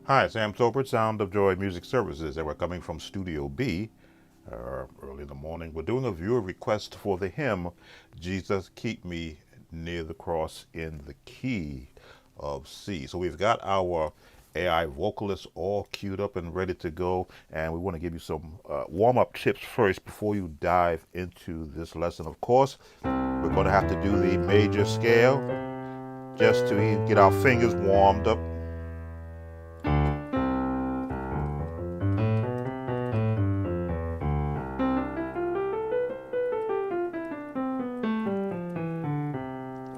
Hi, Sam Tolbert, Sound of Joy Music Services, and we're coming from Studio B early in the morning. We're doing a viewer request for the hymn, Jesus Keep Me Near the Cross in the Key of C. So we've got our AI vocalists all queued up and ready to go, and we want to give you some warm-up tips first before you dive into this lesson. Of course, we're going to have to do the major scale just to get our fingers warmed up.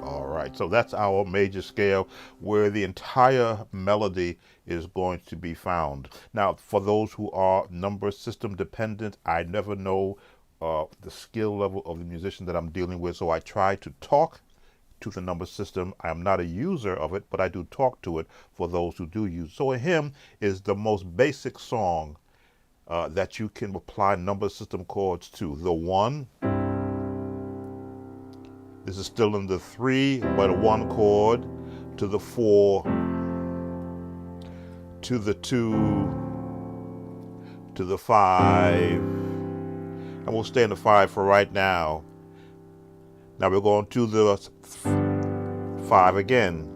All right, so that's our major scale where the entire melody is going to be found. Now, for those who are number system dependent, I never know the skill level of the musician that I'm dealing with, so I try to talk to the number system. I am not a user of it, but I do talk to it for those who do use. So a hymn is the most basic song that you can apply number system chords to. The one, this is still in the three, but a one chord, to the four, to the two, to the five, and we'll stay in the five for right now. Now we're going to the five again,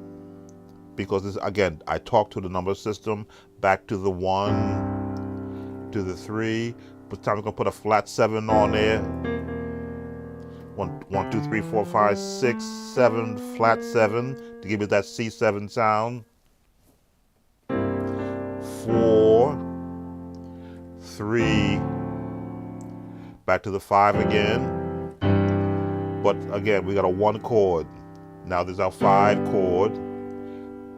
because this, again, I talk to the number system, back to the one, to the three, but time we're gonna put a flat seven on there. One, two, three, four, five, six, seven, flat seven to give it that C7 sound. Four, three, back to the five again. But again, we got a one chord. Now there's our five chord.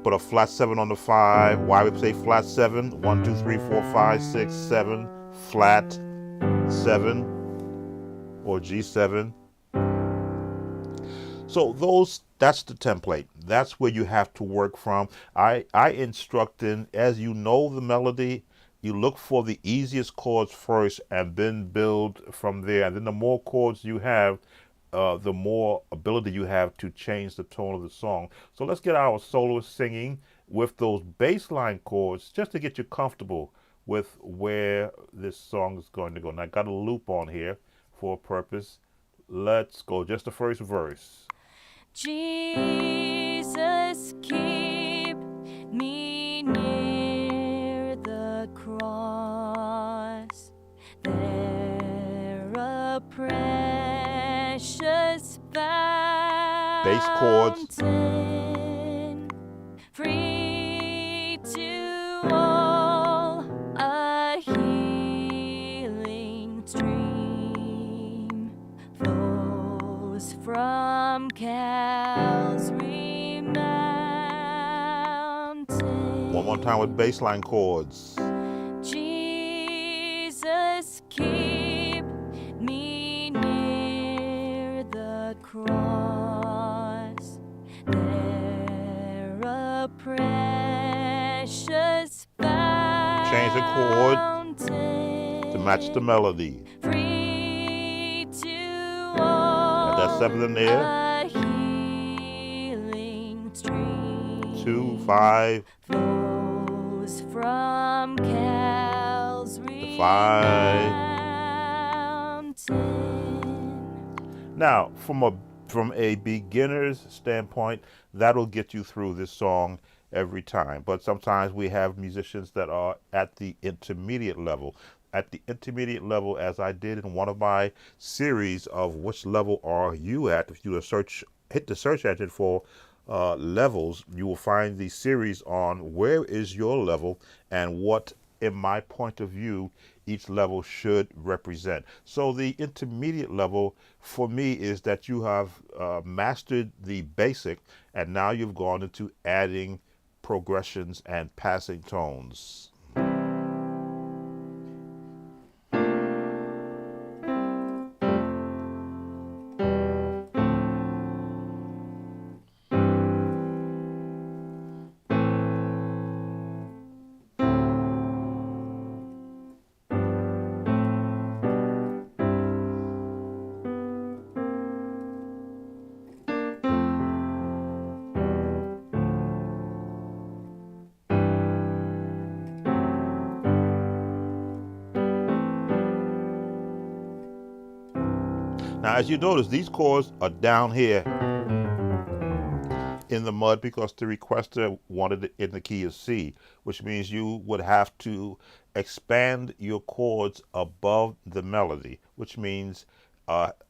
Put a flat seven on the five. Why we say flat seven? 1, 2, 3, 4, 5, 6, 7, flat seven, or G7. So that's the template. That's where you have to work from. I instruct in, as you know the melody, you look for the easiest chords first and then build from there. And then the more chords you have, the more ability you have to change the tone of the song. So let's get our soloist singing with those bass line chords just to get you comfortable with where this song is going to go. Now I got a loop on here for a purpose. Let's go, just the first verse. Jesus, keep me near the cross. There a precious Bass chords. fountain, free to all, a healing stream flows from Calvary Mountain. One more time with bass line chords. Jesus, keep me near the cross. There a precious fountain. Change the chord to match the melody. Free to all. Got that seven in there. A healing stream. 2, 5. Flows from Calvary The 5. Mountain. Now, from a beginner's standpoint, that'll get you through this song every time. But sometimes we have musicians that are at the intermediate level. At the intermediate level, as I did in one of my series of which level are you at, if you hit the search engine for levels, you will find the series on where is your level and what, in my point of view, each level should represent. So the intermediate level for me is that you have mastered the basic, and now you've gone into adding progressions and passing tones. Now, as you notice, these chords are down here in the mud because the requester wanted it in the key of C, which means you would have to expand your chords above the melody, which means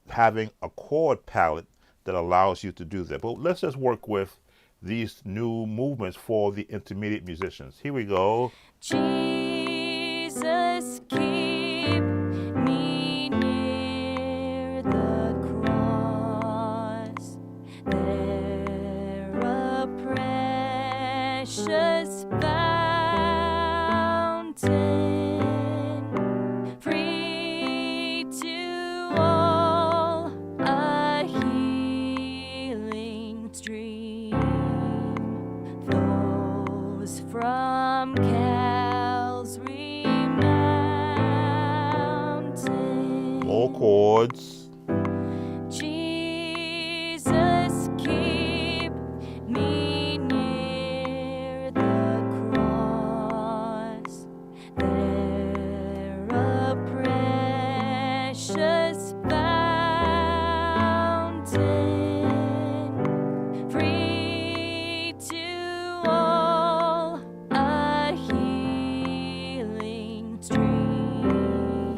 having a chord palette that allows you to do that. But let's just work with these new movements for the intermediate musicians. Here we go. Jesus, keep me near the cross. There a precious fountain, free to all, a healing stream flows from Calvary Mountain. More chords. Jesus, keep me near the cross. There a precious fountain, free to all, a healing stream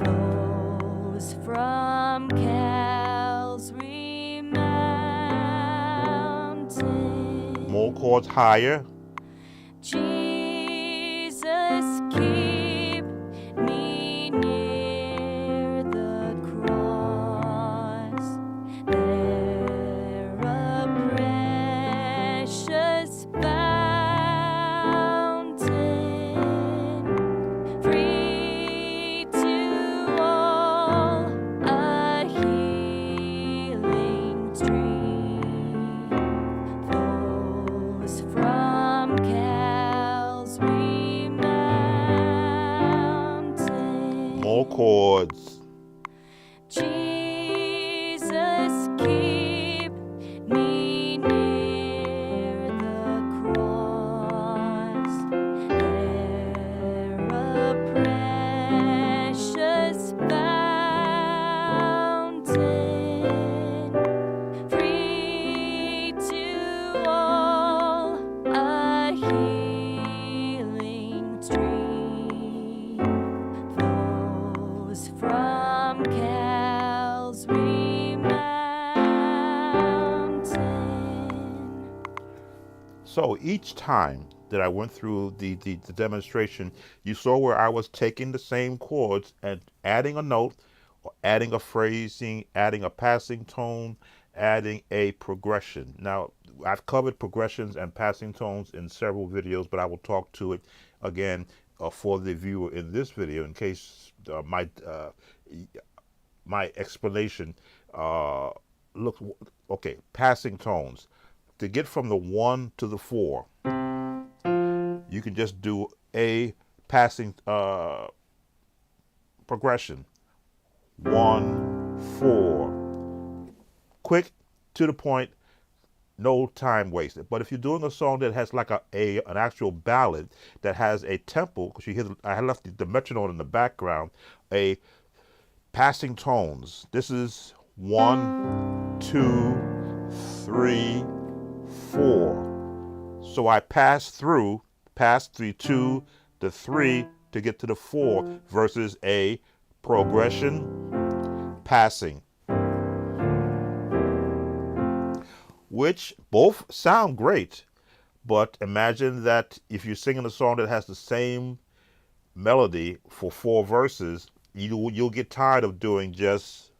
flows from Calvary Mountain. More chords higher. Jesus, keep me near the cross. There a precious fountain, free to all, a healing stream flows from Calvary Mountain. More chords. Jesus, keep me near the cross. There a precious fountain, free to all, a healing stream flows from Calvary Mountain. So each time that I went through the demonstration, you saw where I was taking the same chords and adding a note, or adding a phrasing, adding a passing tone, adding a progression. Now, I've covered progressions and passing tones in several videos, but I will talk to it again for the viewer in this video in case my explanation looks okay. Passing tones. To get from the 1 to the 4, you can just do a passing progression. 1, 4. Quick, to the point, no time wasted. But if you're doing a song that has like an actual ballad that has a tempo, because you hear I left the metronome in the background, a passing tones. This is 1, 2, 3, 4. So I pass through 2 to 3 to get to the 4 versus a progression, passing, which both sound great. But imagine that if you're singing a song that has the same melody for 4 verses, you'll get tired of doing just,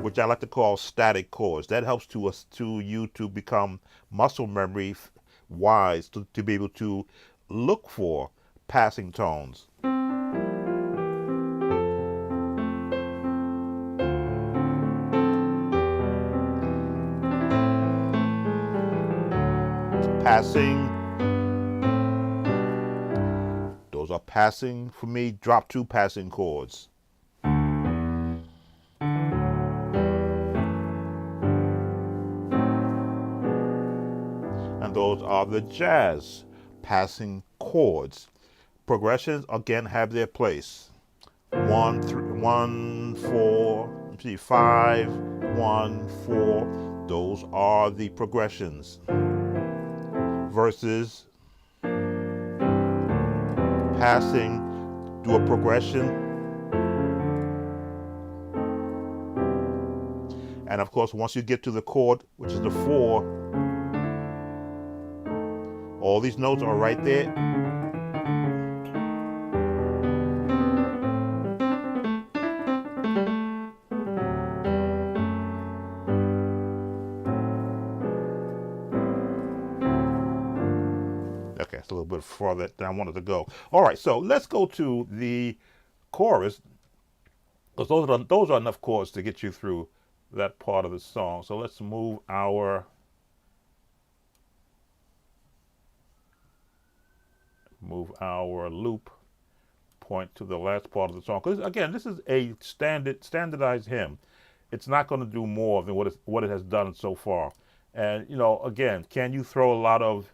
which I like to call static chords. That helps to you to become muscle memory wise to be able to look for passing tones. Passing. Those are passing for me. Drop 2 passing chords. And those are the jazz passing chords. Progressions again have their place. 1, 3, 1, 4, see, 5, 1, 4. Those are the progressions. Versus passing, do a progression. And of course, once you get to the chord, which is the 4, all these notes are right there. Okay, it's a little bit farther than I wanted to go. All right, so let's go to the chorus, because those are enough chords to get you through that part of the song. So let's move our loop point to the last part of the song. Because again, this is a standardized hymn. It's not going to do more than what it has done so far. And you know, again, can you throw a lot of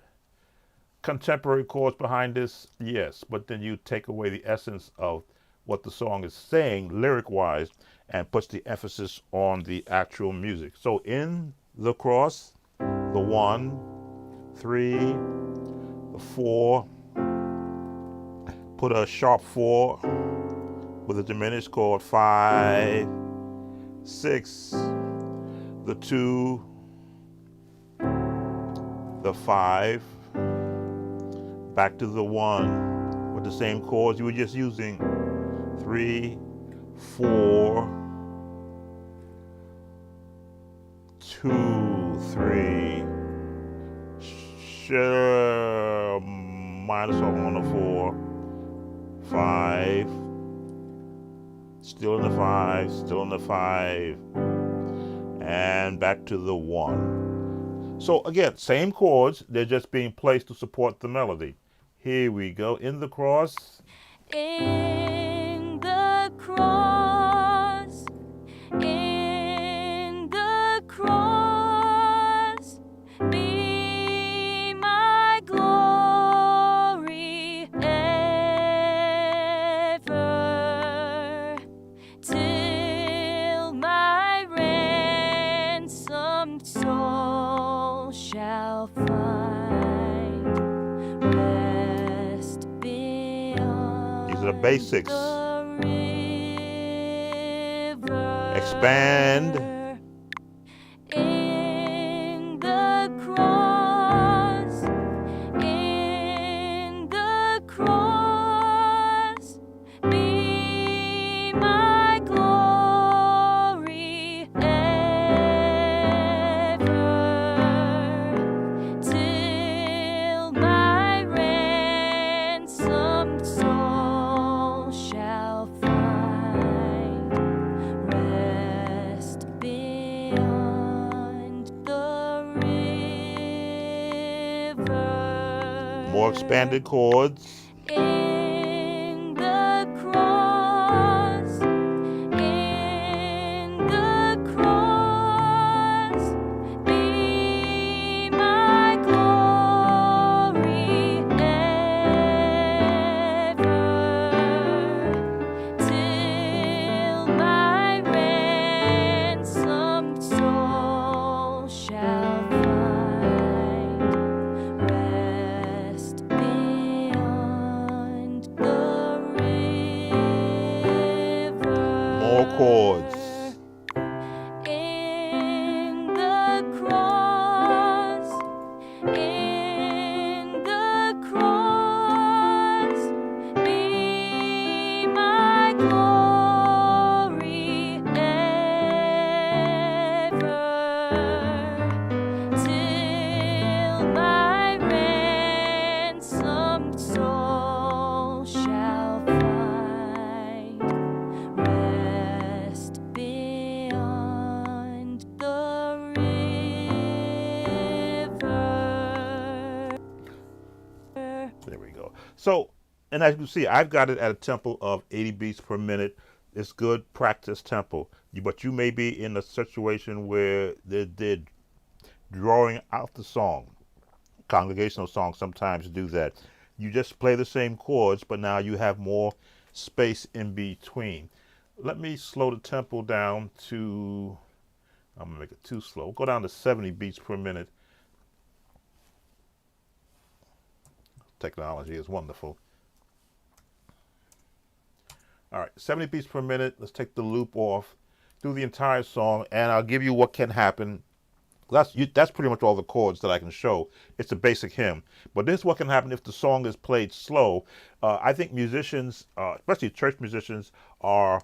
contemporary chords behind this? Yes, but then you take away the essence of what the song is saying lyric-wise and puts the emphasis on the actual music. So in the cross, the 1, 3, the 4, put a sharp 4 with a diminished chord, 5, 6, the 2, the 5, back to the 1 with the same chords you were just using, 3, 4, 2, 3, minus on the 4, 5, still in the 5, still in the 5, and back to the 1. So again, same chords, they're just being placed to support the melody. Here we go, in the cross. In the cross, in the cross, be my glory ever, till my ransomed soul shall find rest beyond. These are the basics. The river. Expand. In the cross, in the cross, be my glory ever, till my ransomed soul shall find rest beyond the river. More expanded chords. In the cross, in the cross, be my glory ever, till my ransomed soul shall find rest beyond the river. More chords. In the cross, in the cross, be my glory ever, till my ransomed soul shall find rest beyond the river. There we go. So, and as you can see, I've got it at a tempo of 80 beats per minute. It's good practice tempo. But you may be in a situation where they're drawing out the song. Congregational songs sometimes do that. You just play the same chords, but now you have more space in between. Let me slow the tempo down to, I'm going to make it too slow. Go down to 70 beats per minute. Technology is wonderful. All right, 70 beats per minute. Let's take the loop off, do the entire song, and I'll give you what can happen. That's pretty much all the chords that I can show. It's a basic hymn. But this is what can happen if the song is played slow. I think musicians, especially church musicians, are,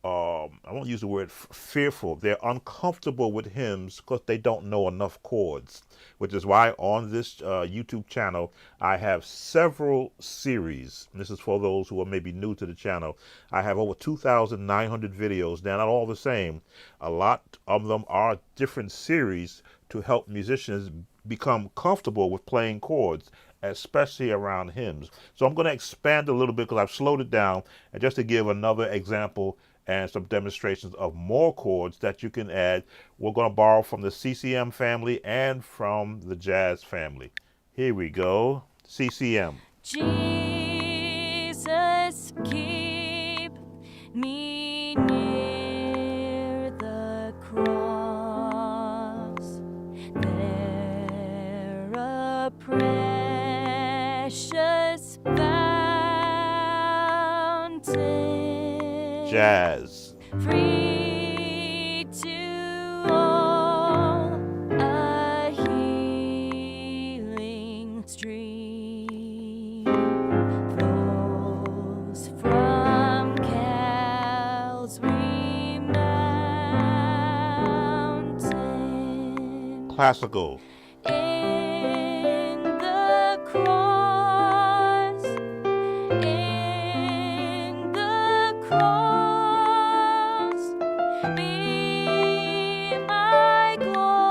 I won't use the word fearful. They're uncomfortable with hymns because they don't know enough chords, which is why on this YouTube channel, I have several series. And this is for those who are maybe new to the channel. I have over 2,900 videos. They're not all the same. A lot of them are different series to help musicians become comfortable with playing chords, especially around hymns. So I'm going to expand a little bit because I've slowed it down, and just to give another example and some demonstrations of more chords that you can add. We're going to borrow from the CCM family and from the jazz family. Here we go. CCM. Jesus, keep me near the cross. There a precious fountain. Jazz. Free to all, a healing stream flows from Calvary Mountain. Classical. In the cross, in the cross, be my glory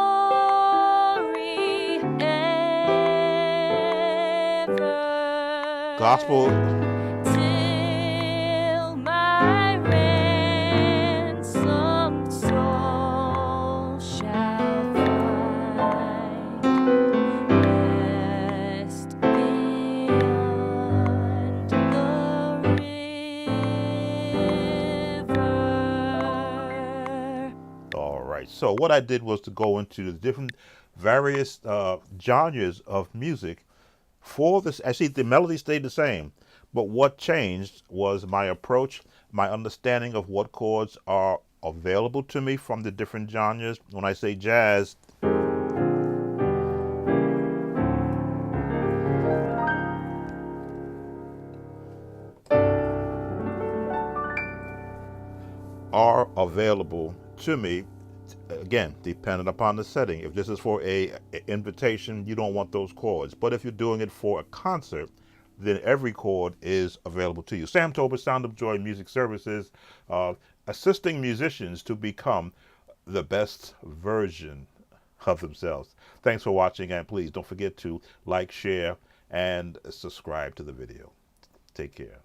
ever. Gospel. Till my ransomed soul shall find rest beyond the river. All right. So what I did was to go into the different various genres of music for this. Actually, the melody stayed the same, but what changed was my approach, my understanding of what chords are available to me from the different genres. When I say jazz, are available to me, again, depending upon the setting. If this is for a invitation, you don't want those chords. But if you're doing it for a concert, then every chord is available to you. Sam Tober, Sound of Joy Music Services, assisting musicians to become the best version of themselves. Thanks for watching, and please don't forget to like, share, and subscribe to the video. Take care.